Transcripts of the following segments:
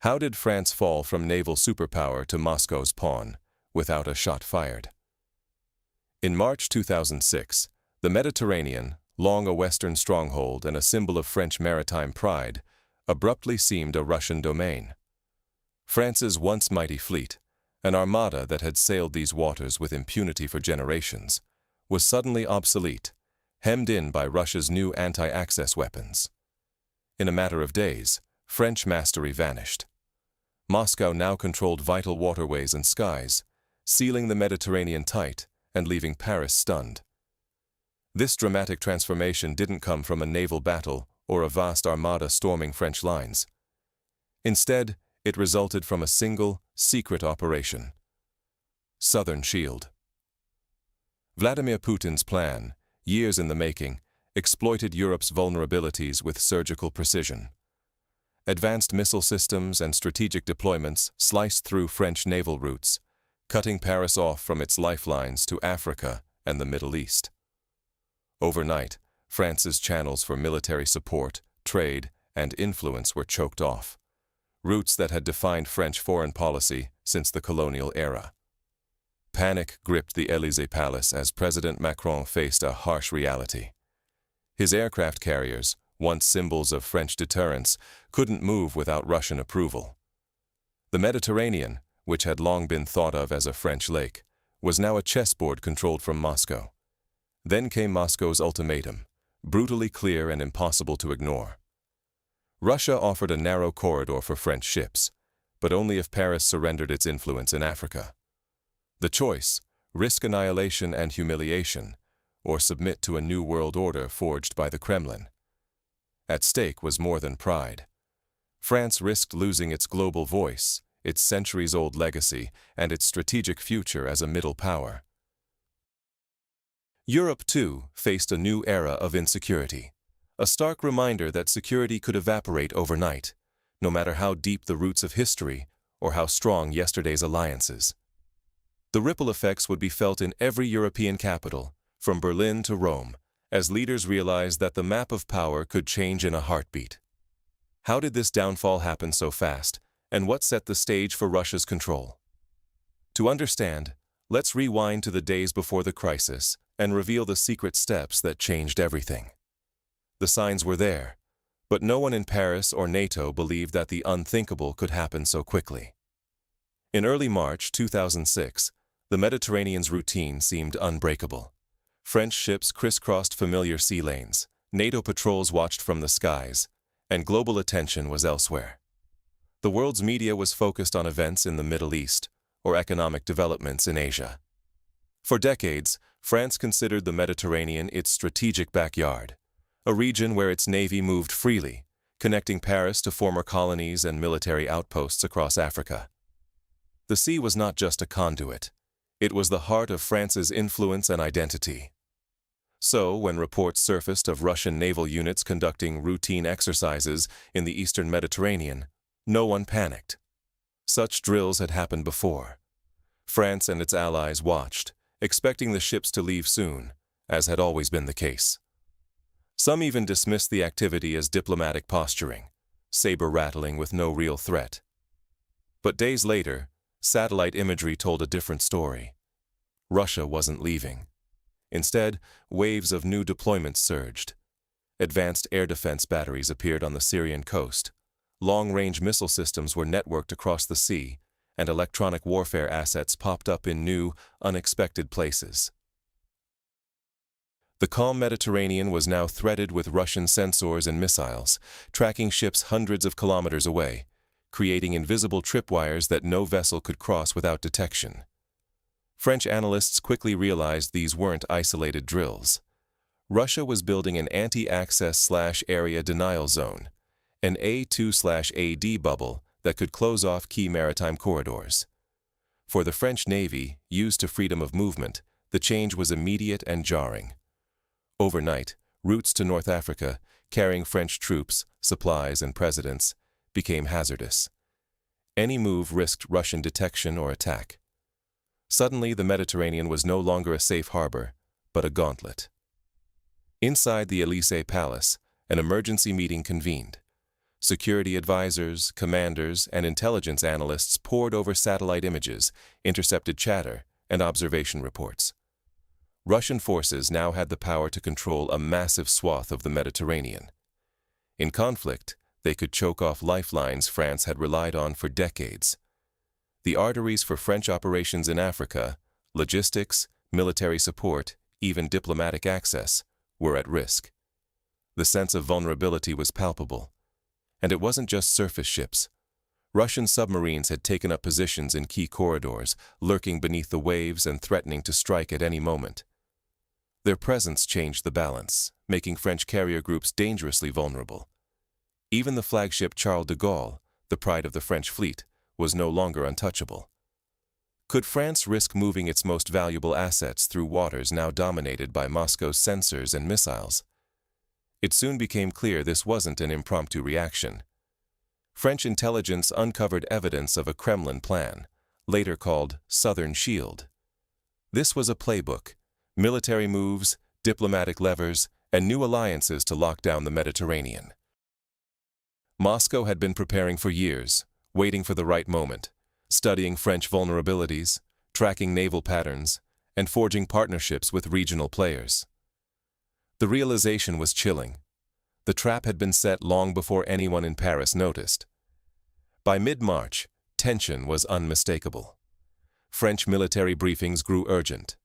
How did France fall from naval superpower to Moscow's pawn, without a shot fired? In March 2006, the Mediterranean, long a Western stronghold and a symbol of French maritime pride, abruptly seemed a Russian domain. France's once mighty fleet, an armada that had sailed these waters with impunity for generations, was suddenly obsolete, hemmed in by Russia's new anti-access weapons. In a matter of days, French mastery vanished. Moscow now controlled vital waterways and skies, sealing the Mediterranean tight and leaving Paris stunned. This dramatic transformation didn't come from a naval battle or a vast armada storming French lines. Instead, it resulted from a single, secret operation: Southern Shield. Vladimir Putin's plan, years in the making, exploited Europe's vulnerabilities with surgical precision. Advanced missile systems and strategic deployments sliced through French naval routes, cutting Paris off from its lifelines to Africa and the Middle East. Overnight, France's channels for military support, trade, and influence were choked off, routes that had defined French foreign policy since the colonial era. Panic gripped the Élysée Palace as President Macron faced a harsh reality. His aircraft carriers, once symbols of French deterrence, couldn't move without Russian approval. The Mediterranean, which had long been thought of as a French lake, was now a chessboard controlled from Moscow. Then came Moscow's ultimatum, brutally clear and impossible to ignore. Russia offered a narrow corridor for French ships, but only if Paris surrendered its influence in Africa. The choice: risk annihilation and humiliation, or submit to a new world order forged by the Kremlin. At stake was more than pride. France risked losing its global voice, its centuries-old legacy, and its strategic future as a middle power. Europe, too, faced a new era of insecurity, a stark reminder that security could evaporate overnight, no matter how deep the roots of history or how strong yesterday's alliances. The ripple effects would be felt in every European capital, from Berlin to Rome, as leaders realized that the map of power could change in a heartbeat. How did this downfall happen so fast, and what set the stage for Russia's control? To understand, let's rewind to the days before the crisis and reveal the secret steps that changed everything. The signs were there, but no one in Paris or NATO believed that the unthinkable could happen so quickly. In early March 2006, the Mediterranean's routine seemed unbreakable. French ships crisscrossed familiar sea lanes, NATO patrols watched from the skies, and global attention was elsewhere. The world's media was focused on events in the Middle East or economic developments in Asia. For decades, France considered the Mediterranean its strategic backyard, a region where its navy moved freely, connecting Paris to former colonies and military outposts across Africa. The sea was not just a conduit. It was the heart of France's influence and identity. So, when reports surfaced of Russian naval units conducting routine exercises in the eastern Mediterranean, no one panicked. Such drills had happened before. France and its allies watched, expecting the ships to leave soon, as had always been the case. Some even dismissed the activity as diplomatic posturing, saber-rattling with no real threat. But days later, satellite imagery told a different story. Russia wasn't leaving. Instead, waves of new deployments surged. Advanced air defense batteries appeared on the Syrian coast. Long-range missile systems were networked across the sea, and electronic warfare assets popped up in new, unexpected places. The calm Mediterranean was now threaded with Russian sensors and missiles, tracking ships hundreds of kilometers away, creating invisible tripwires that no vessel could cross without detection. French analysts quickly realized these weren't isolated drills. Russia was building an anti-access/area denial zone, an A2/AD bubble that could close off key maritime corridors. For the French Navy, used to freedom of movement, the change was immediate and jarring. Overnight, routes to North Africa, carrying French troops, supplies, and presidents, became hazardous. Any move risked Russian detection or attack. Suddenly, the Mediterranean was no longer a safe harbor, but a gauntlet. Inside the Élysée Palace, an emergency meeting convened. Security advisors, commanders, and intelligence analysts pored over satellite images, intercepted chatter, and observation reports. Russian forces now had the power to control a massive swath of the Mediterranean. In conflict, they could choke off lifelines France had relied on for decades. The arteries for French operations in Africa, logistics, military support, even diplomatic access, were at risk. The sense of vulnerability was palpable. And it wasn't just surface ships. Russian submarines had taken up positions in key corridors, lurking beneath the waves and threatening to strike at any moment. Their presence changed the balance, making French carrier groups dangerously vulnerable. Even the flagship Charles de Gaulle, the pride of the French fleet, was no longer untouchable. Could France risk moving its most valuable assets through waters now dominated by Moscow's sensors and missiles? It soon became clear this wasn't an impromptu reaction. French intelligence uncovered evidence of a Kremlin plan, later called Southern Shield. This was a playbook: military moves, diplomatic levers, and new alliances to lock down the Mediterranean. Moscow had been preparing for years, waiting for the right moment, studying French vulnerabilities, tracking naval patterns, and forging partnerships with regional players. The realization was chilling. The trap had been set long before anyone in Paris noticed. By mid-March, tension was unmistakable. French military briefings grew urgent.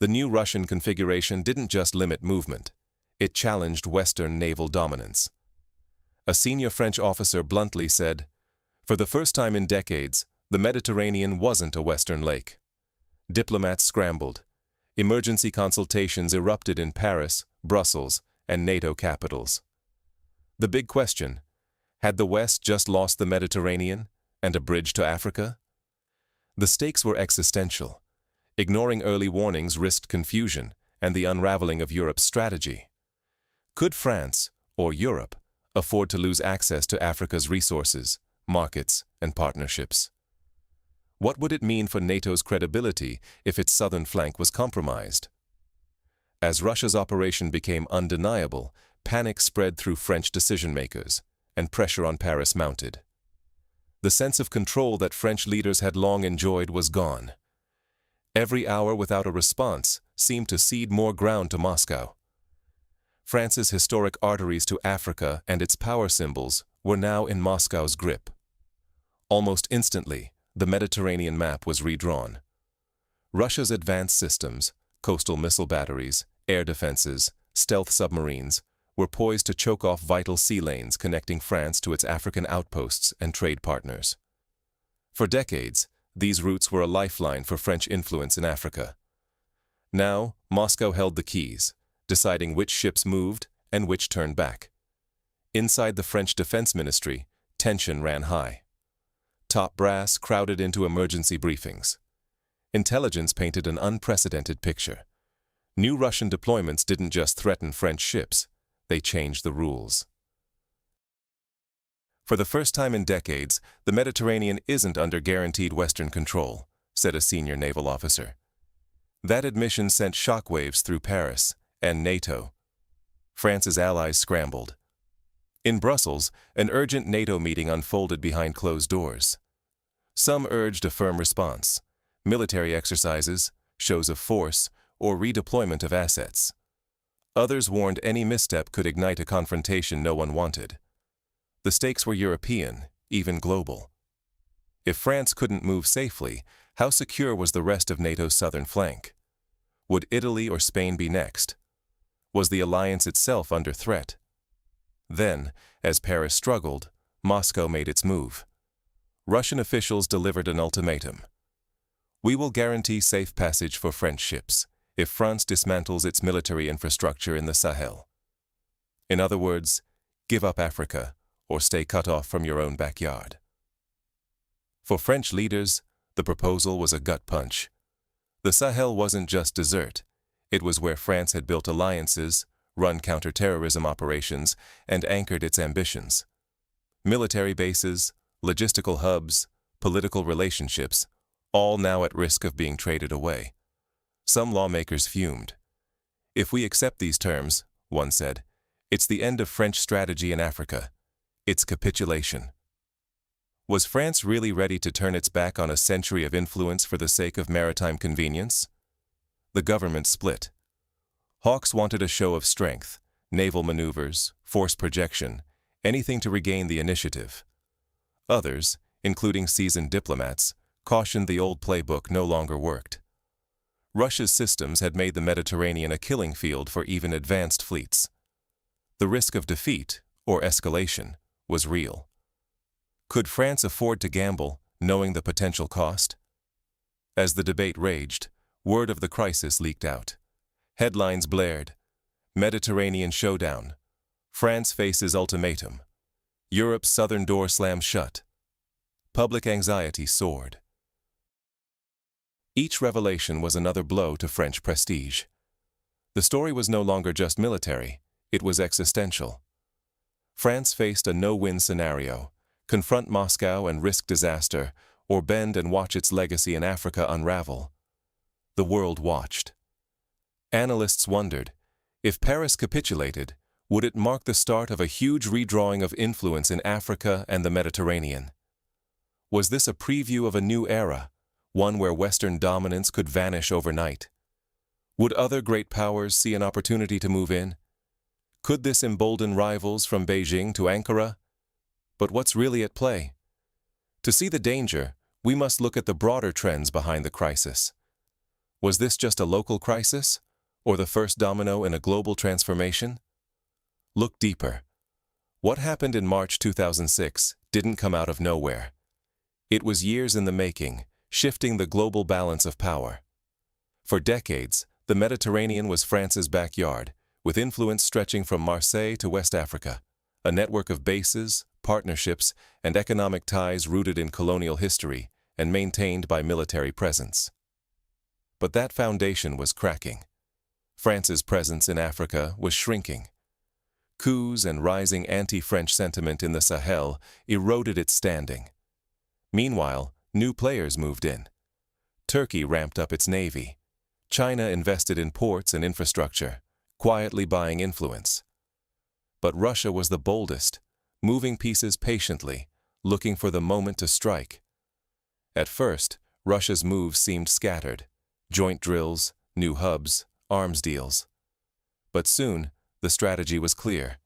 The new Russian configuration didn't just limit movement, it challenged Western naval dominance. A senior French officer bluntly said, "For the first time in decades, the Mediterranean wasn't a Western lake." Diplomats scrambled. Emergency consultations erupted in Paris, Brussels, and NATO capitals. The big question: had the West just lost the Mediterranean and a bridge to Africa? The stakes were existential. Ignoring early warnings risked confusion and the unraveling of Europe's strategy. Could France, or Europe, afford to lose access to Africa's resources, markets, and partnerships? What would it mean for NATO's credibility if its southern flank was compromised? As Russia's operation became undeniable, panic spread through French decision-makers, and pressure on Paris mounted. The sense of control that French leaders had long enjoyed was gone. Every hour without a response seemed to cede more ground to Moscow. France's historic arteries to Africa and its power symbols were now in Moscow's grip. Almost instantly, the Mediterranean map was redrawn. Russia's advanced systems, coastal missile batteries, air defenses, stealth submarines, were poised to choke off vital sea lanes connecting France to its African outposts and trade partners. For decades, these routes were a lifeline for French influence in Africa. Now, Moscow held the keys, deciding which ships moved and which turned back. Inside the French Defense Ministry, tension ran high. Top brass crowded into emergency briefings. Intelligence painted an unprecedented picture. New Russian deployments didn't just threaten French ships, they changed the rules. For the first time in decades, the Mediterranean isn't under guaranteed Western control, said a senior naval officer. That admission sent shockwaves through Paris and NATO. France's allies scrambled. In Brussels, an urgent NATO meeting unfolded behind closed doors. Some urged a firm response: military exercises, shows of force, or redeployment of assets. Others warned any misstep could ignite a confrontation no one wanted. The stakes were European, even global. If France couldn't move safely, how secure was the rest of NATO's southern flank? Would Italy or Spain be next? Was the alliance itself under threat? Then, as Paris struggled, Moscow made its move. Russian officials delivered an ultimatum. "We will guarantee safe passage for French ships if France dismantles its military infrastructure in the Sahel. In other words, give up Africa or stay cut off from your own backyard." For French leaders, the proposal was a gut punch. The Sahel wasn't just desert. It was where France had built alliances, run counterterrorism operations, and anchored its ambitions. Military bases, logistical hubs, political relationships, all now at risk of being traded away. Some lawmakers fumed. "If we accept these terms," one said, "it's the end of French strategy in Africa. its capitulation. Was France really ready to turn its back on a century of influence for the sake of maritime convenience? The government split. Hawks wanted a show of strength, naval maneuvers, force projection, anything to regain the initiative. Others, including seasoned diplomats, cautioned the old playbook no longer worked. Russia's systems had made the Mediterranean a killing field for even advanced fleets. The risk of defeat, or escalation, was real. Could France afford to gamble, knowing the potential cost? As the debate raged, word of the crisis leaked out. Headlines blared. Mediterranean showdown. France faces ultimatum. Europe's southern door slams shut. Public anxiety soared. Each revelation was another blow to French prestige. The story was no longer just military, it was existential. France faced a no-win scenario: confront Moscow and risk disaster, or bend and watch its legacy in Africa unravel. The world watched. Analysts wondered, if Paris capitulated, would it mark the start of a huge redrawing of influence in Africa and the Mediterranean? Was this a preview of a new era, one where Western dominance could vanish overnight? Would other great powers see an opportunity to move in? Could this embolden rivals from Beijing to Ankara? But what's really at play? To see the danger, we must look at the broader trends behind the crisis. Was this just a local crisis, or the first domino in a global transformation? Look deeper. What happened in March 2006 didn't come out of nowhere. It was years in the making, shifting the global balance of power. For decades, the Mediterranean was France's backyard, with influence stretching from Marseille to West Africa, a network of bases, partnerships, and economic ties rooted in colonial history and maintained by military presence. But that foundation was cracking. France's presence in Africa was shrinking. Coups and rising anti-French sentiment in the Sahel eroded its standing. Meanwhile, new players moved in. Turkey ramped up its navy. China invested in ports and infrastructure, quietly buying influence. But Russia was the boldest, moving pieces patiently, looking for the moment to strike. At first, Russia's moves seemed scattered: joint drills, new hubs, arms deals. But soon, the strategy was clear.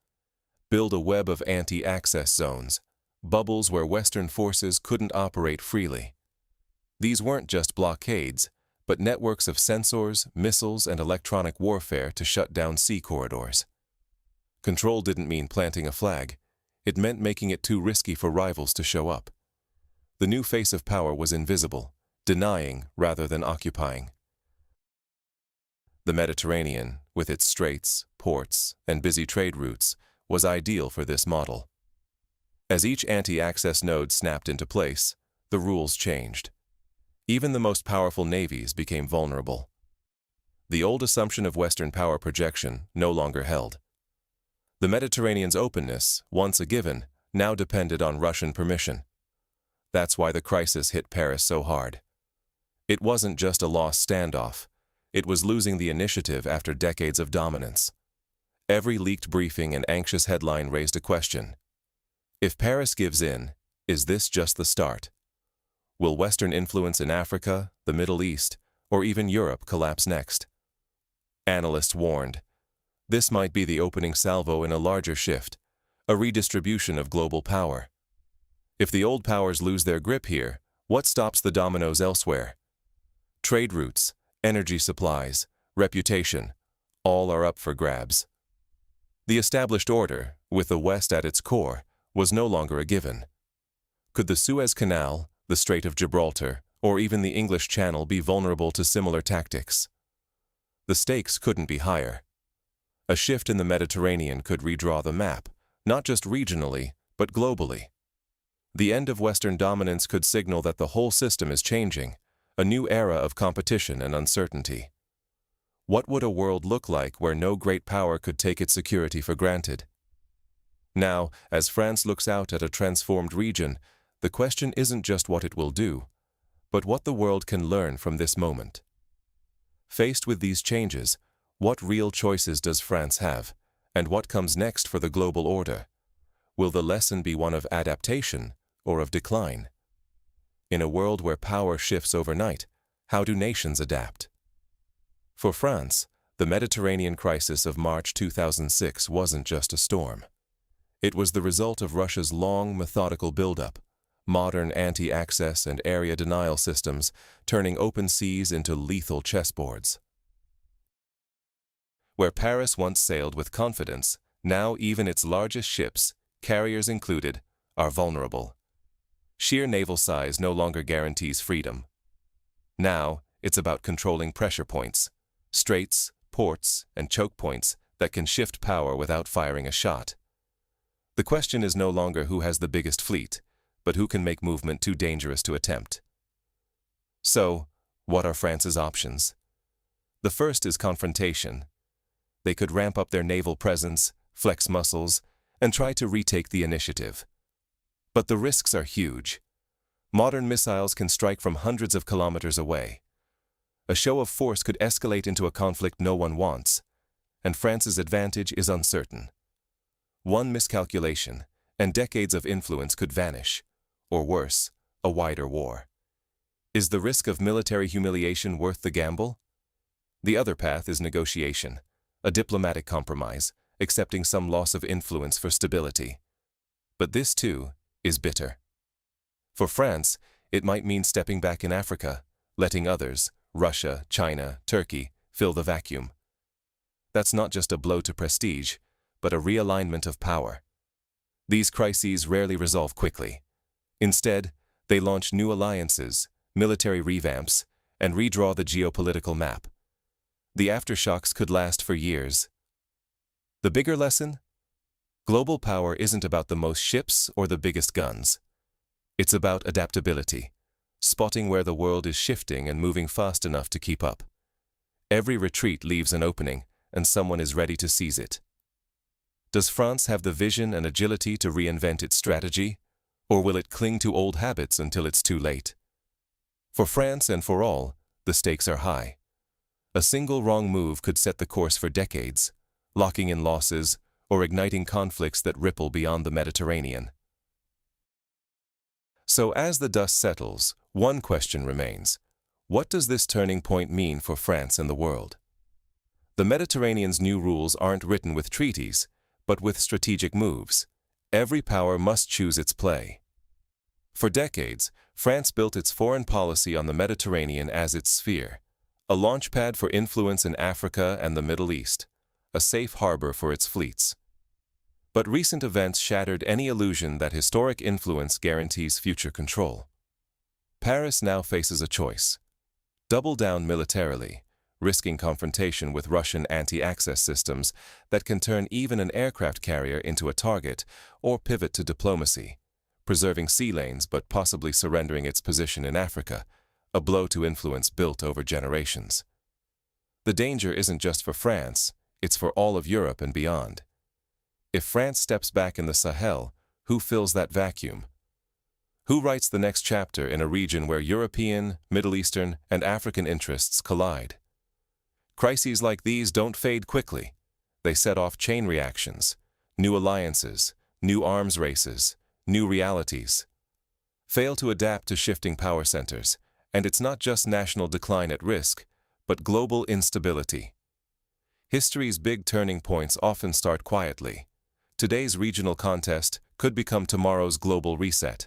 Build a web of anti-access zones, bubbles where Western forces couldn't operate freely. These weren't just blockades, but networks of sensors, missiles, and electronic warfare to shut down sea corridors. Control didn't mean planting a flag. It meant making it too risky for rivals to show up. The new face of power was invisible, denying rather than occupying. The Mediterranean, with its straits, ports, and busy trade routes, was ideal for this model. As each anti-access node snapped into place, the rules changed. Even the most powerful navies became vulnerable. The old assumption of Western power projection no longer held. The Mediterranean's openness, once a given, now depended on Russian permission. That's why the crisis hit Paris so hard. It wasn't just a lost standoff. It was losing the initiative after decades of dominance. Every leaked briefing and anxious headline raised a question. If Paris gives in, is this just the start? Will Western influence in Africa, the Middle East, or even Europe collapse next? Analysts warned, this might be the opening salvo in a larger shift, a redistribution of global power. If the old powers lose their grip here, what stops the dominoes elsewhere? Trade routes, energy supplies, reputation, all are up for grabs. The established order, with the West at its core, was no longer a given. Could the Suez Canal, the Strait of Gibraltar, or even the English Channel be vulnerable to similar tactics? The stakes couldn't be higher. A shift in the Mediterranean could redraw the map, not just regionally, but globally. The end of Western dominance could signal that the whole system is changing, a new era of competition and uncertainty. What would a world look like where no great power could take its security for granted? Now, as France looks out at a transformed region, the question isn't just what it will do, but what the world can learn from this moment. Faced with these changes, what real choices does France have, and what comes next for the global order? Will the lesson be one of adaptation or of decline? In a world where power shifts overnight, how do nations adapt? For France, the Mediterranean crisis of March 2006 wasn't just a storm. It was the result of Russia's long, methodical buildup, modern anti-access and area denial systems turning open seas into lethal chessboards. Where Paris once sailed with confidence, now even its largest ships, carriers included, are vulnerable. Sheer naval size no longer guarantees freedom. Now, it's about controlling pressure points, straits, ports, and choke points that can shift power without firing a shot. The question is no longer who has the biggest fleet, but who can make movement too dangerous to attempt. So, what are France's options? The first is confrontation. They could ramp up their naval presence, flex muscles, and try to retake the initiative. But the risks are huge. Modern missiles can strike from hundreds of kilometers away. A show of force could escalate into a conflict no one wants, and France's advantage is uncertain. One miscalculation, and decades of influence could vanish, or worse, a wider war. Is the risk of military humiliation worth the gamble? The other path is negotiation, a diplomatic compromise, accepting some loss of influence for stability. But this, too, is bitter. For France, it might mean stepping back in Africa, letting others, Russia, China, Turkey, fill the vacuum. That's not just a blow to prestige, but a realignment of power. These crises rarely resolve quickly. Instead, they launch new alliances, military revamps, and redraw the geopolitical map. The aftershocks could last for years. The bigger lesson? Global power isn't about the most ships or the biggest guns. It's about adaptability, spotting where the world is shifting and moving fast enough to keep up. Every retreat leaves an opening, and someone is ready to seize it. Does France have the vision and agility to reinvent its strategy, or will it cling to old habits until it's too late? For France and for all, the stakes are high. A single wrong move could set the course for decades, locking in losses or igniting conflicts that ripple beyond the Mediterranean. So as the dust settles, one question remains. What does this turning point mean for France and the world? The Mediterranean's new rules aren't written with treaties, but with strategic moves. Every power must choose its play. For decades, France built its foreign policy on the Mediterranean as its sphere, a launchpad for influence in Africa and the Middle East, a safe harbor for its fleets. But recent events shattered any illusion that historic influence guarantees future control. Paris now faces a choice: double down militarily, risking confrontation with Russian anti-access systems that can turn even an aircraft carrier into a target, or pivot to diplomacy, preserving sea lanes but possibly surrendering its position in Africa, a blow to influence built over generations. The danger isn't just for France, it's for all of Europe and beyond. If France steps back in the Sahel, who fills that vacuum? Who writes the next chapter in a region where European, Middle Eastern, and African interests collide? Crises like these don't fade quickly. They set off chain reactions, new alliances, new arms races, new realities. Fail to adapt to shifting power centers, and it's not just national decline at risk, but global instability. History's big turning points often start quietly. Today's regional contest could become tomorrow's global reset.